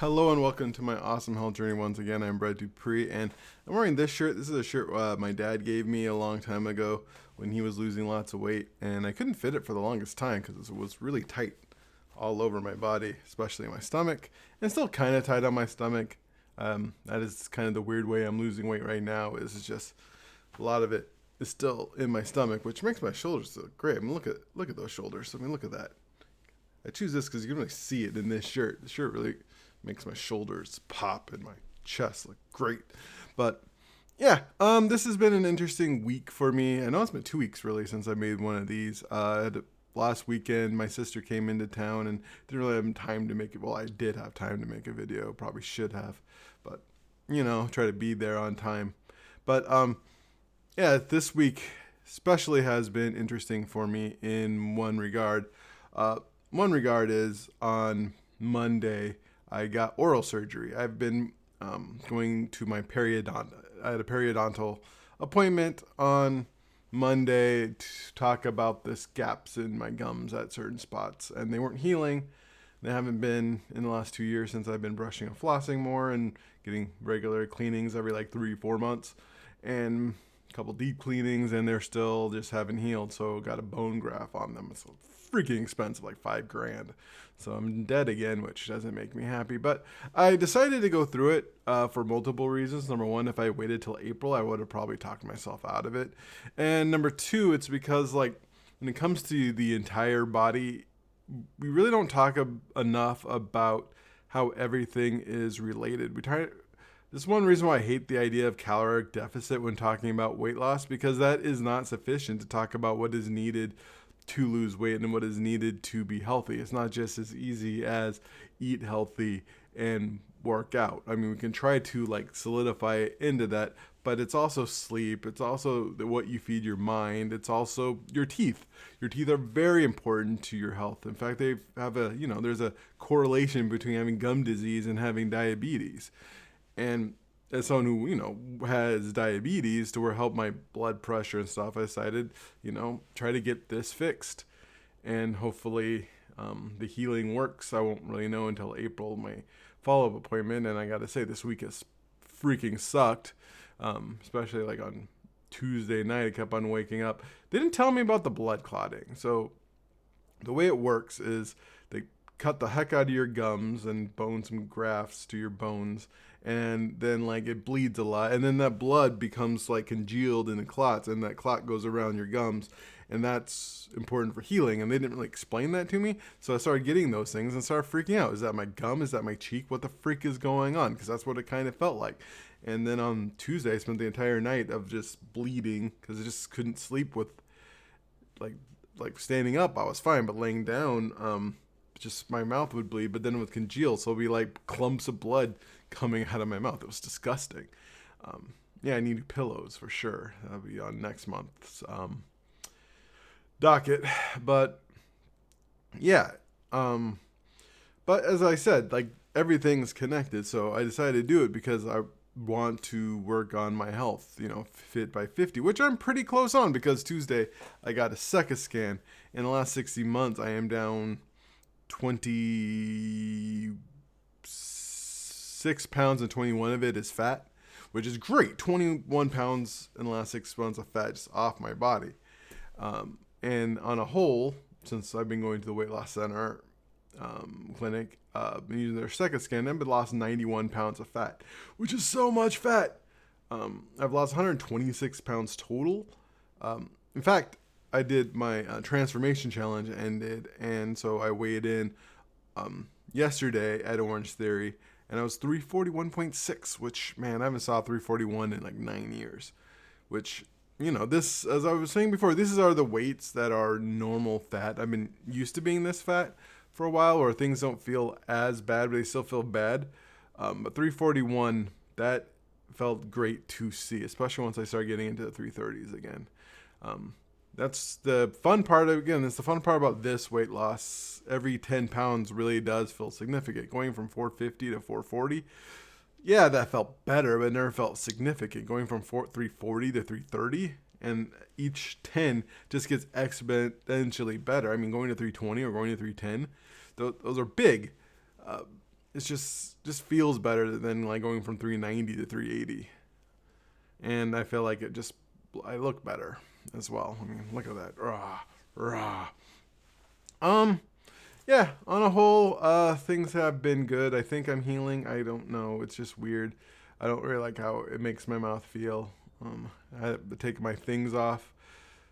Hello and welcome to my awesome health journey once again. I'm Brett Dupree and I'm wearing this shirt. This is a shirt my dad gave me a long time ago when he was losing lots of weight, and I couldn't fit it for the longest time because it was really tight all over my body, especially my stomach, and still kind of tight on my stomach. That is kind of the weird way I'm losing weight right now. Is it's just a lot of it is still in my stomach, which makes my shoulders look great. I mean, look at those shoulders. I mean, look at that. I choose this because you can really see it in this shirt. The shirt really makes my shoulders pop and my chest look great. But yeah, this has been an interesting week for me. I know it's been 2 weeks really since I made one of these. Last weekend, my sister came into town and didn't really have time to make it. Well, I did have time to make a video. Probably should have, but try to be there on time. But yeah, this week especially has been interesting for me in one regard. One regard is on Monday, I got oral surgery. I've been going to my periodont. I had a periodontal appointment on Monday to talk about this gaps in my gums at certain spots, and they weren't healing. They haven't been in the last 2 years since I've been brushing and flossing more and getting regular cleanings every like 3-4 months, and a couple deep cleanings, and they're still just haven't healed. So got a bone graft on them. It's freaking expensive, like $5,000. So I'm dead again, which doesn't make me happy. But I decided to go through it for multiple reasons. Number one, if I waited till April, I would have probably talked myself out of it. And number two, it's because like when it comes to the entire body, we really don't talk enough about how everything is related. This is one reason why I hate the idea of caloric deficit when talking about weight loss, because that is not sufficient to talk about what is needed to lose weight and what is needed to be healthy. It's not just as easy as eat healthy and work out. I mean, we can try to like solidify it into that, but it's also sleep. It's also what you feed your mind. It's also your teeth. Your teeth are very important to your health. In fact, they have there's a correlation between having gum disease and having diabetes. And as someone who has diabetes to where help my blood pressure and stuff, I decided try to get this fixed, and hopefully the healing works. I won't really know until April, my follow-up appointment. And I gotta say, this week has freaking sucked, especially like on Tuesday night. I kept on waking up. They didn't tell me about the blood clotting. So the way it works is they cut the heck out of your gums and bone some grafts to your bones, and then like it bleeds a lot, and then that blood becomes like congealed in the clots, and that clot goes around your gums, and that's important for healing. And they didn't really explain that to me, so I started getting those things and started freaking out. Is that my gum? Is that my cheek? What the freak is going on? Because that's what it kind of felt like. And then on Tuesday I spent the entire night of just bleeding because I just couldn't sleep with like standing up I was fine, but laying down just my mouth would bleed, but then it would congeal, so it'd be like clumps of blood coming out of my mouth. It was disgusting. Yeah, I need pillows for sure. That'll be on next month's docket. But yeah, but as I said, like everything's connected, so I decided to do it because I want to work on my health, fit by 50, which I'm pretty close on, because Tuesday I got a SECA scan. In the last 60 months, I am down 26 pounds, and 21 of it is fat, which is great. 21 pounds in the last 6 months of fat just off my body. And on a whole, since I've been going to the weight loss center clinic, been using their second scan, I've lost 91 pounds of fat, which is so much fat. I've lost 126 pounds total. In fact, I did my transformation challenge ended, and so I weighed in yesterday at Orange Theory, and I was 341.6, which, man, I haven't saw 341 in like 9 years. Which, this, as I was saying before, these are the weights that are normal fat. I've been used to being this fat for a while, where things don't feel as bad, but they still feel bad. But 341, that felt great to see, especially once I started getting into the 330s again. That's the fun part. That's the fun part about this weight loss. Every 10 pounds really does feel significant. Going from 450 to 440, yeah, that felt better, but it never felt significant. Going from 340 to 330, and each 10 just gets exponentially better. I mean, going to 320 or going to 310, those are big. it's just feels better than like going from 390 to 380. And I feel like I look better as well. I mean, look at that. Rah, rah. Um, yeah, on a whole, things have been good. I think I'm healing. I don't know. It's just weird. I don't really like how it makes my mouth feel. I had to take my things off,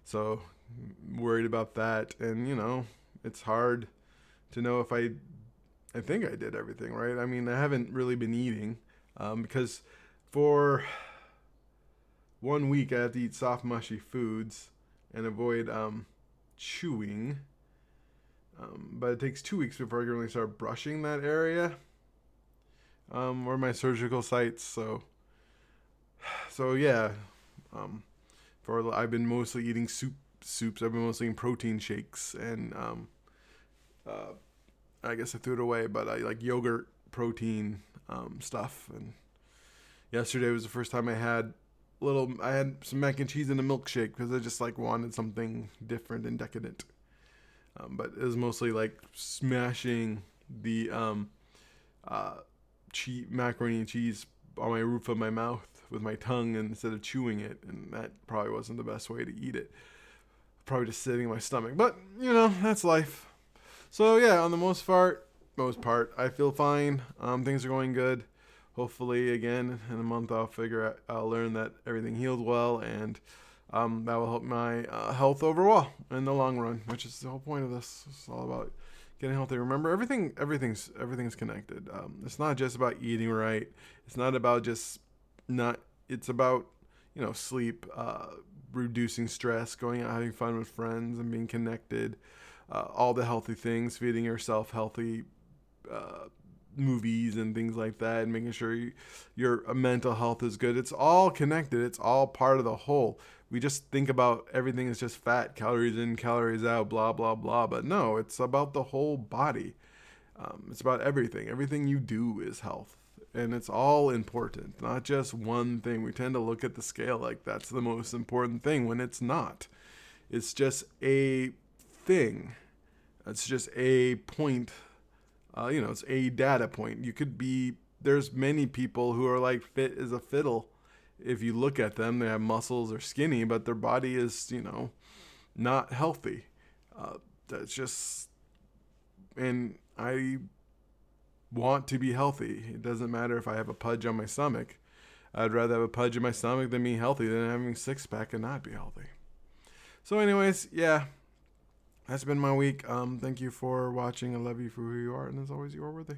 so worried about that. And it's hard to know if I think I did everything right. I mean, I haven't really been eating, because for 1 week I have to eat soft, mushy foods and avoid chewing. But it takes 2 weeks before I can really start brushing that area, or my surgical sites. So yeah. Um, for I've been mostly eating soups. I've been mostly eating protein shakes, and uh, I guess I threw it away, but I like yogurt protein stuff. And yesterday was the first time I had some mac and cheese in a milkshake because I just like wanted something different and decadent. But it was mostly like smashing the macaroni and cheese on my roof of my mouth with my tongue instead of chewing it, and that probably wasn't the best way to eat it. Probably just sitting in my stomach, but that's life. So yeah, on the most part, I feel fine. Things are going good. Hopefully, again in a month, I'll learn that everything healed well, and that will help my health overall in the long run, which is the whole point of this. It's all about getting healthy. Remember, everything's connected. It's not just about eating right. It's not about just not. It's about sleep, reducing stress, going out having fun with friends, and being connected. All the healthy things, feeding yourself healthy movies and things like that, and making sure your mental health is good. It's all connected. It's all part of the whole. We just think about everything as just fat, calories in, calories out, blah, blah, blah. But no, it's about the whole body. It's about everything. Everything you do is health. And it's all important, not just one thing. We tend to look at the scale like that's the most important thing when it's not. It's just a thing. It's just a point. It's a data point. There's many people who are like fit as a fiddle. If you look at them, they have muscles or skinny, but their body is, not healthy. That's just, and I want to be healthy. It doesn't matter if I have a pudge on my stomach. I'd rather have a pudge in my stomach than be healthy than having a six pack and not be healthy. So anyways, yeah, that's been my week. Thank you for watching. I love you for who you are, and as always, you are worthy.